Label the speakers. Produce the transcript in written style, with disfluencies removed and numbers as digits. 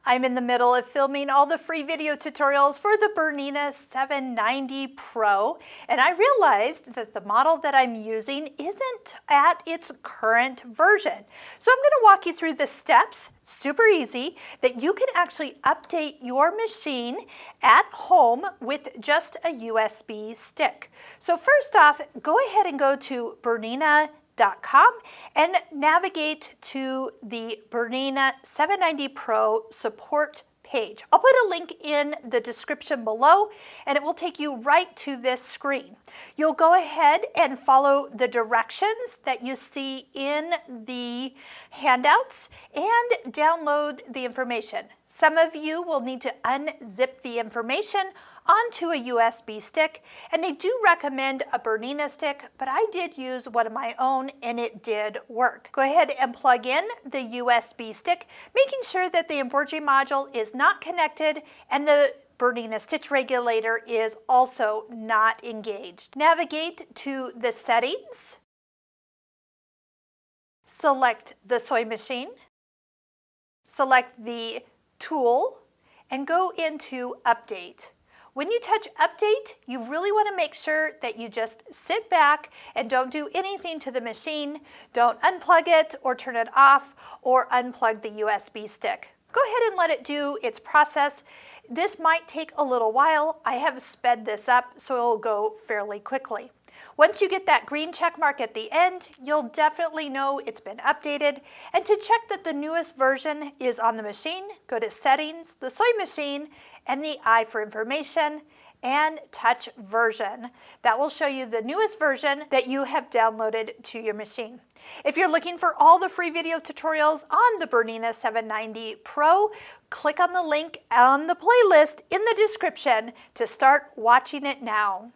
Speaker 1: I'm in the middle of filming all the free video tutorials for the BERNINA 790 Pro, and I realized that the model that I'm using isn't at its current version. So I'm going to walk you through the steps, super easy, that you can actually update your machine at home with just a USB stick. So first off, go ahead and go to BERNINA.com and navigate to the BERNINA 790 Pro support page. I'll put a link in the description below and it will take you right to this screen. You'll go ahead and follow the directions that you see in the handouts and download the information. Some of you will need to unzip the information onto a USB stick, and they do recommend a BERNINA stick, but I did use one of my own and it did work. Go ahead and plug in the USB stick, making sure that the embroidery module is not connected and the BERNINA stitch regulator is also not engaged. Navigate to the settings, select the sewing machine, select the tool, and go into update. When you touch update, you really want to make sure that you just sit back and don't do anything to the machine. Don't unplug it or turn it off or unplug the USB stick. Go ahead and let it do its process. This might take a little while. I have sped this up so it will go fairly quickly. Once you get that green check mark at the end, you'll definitely know it's been updated. And to check that the newest version is on the machine, go to Settings, the sewing machine, and the I for information, and touch version. That will show you the newest version that you have downloaded to your machine. If you're looking for all the free video tutorials on the BERNINA 790 Pro, click on the link on the playlist in the description to start watching it now.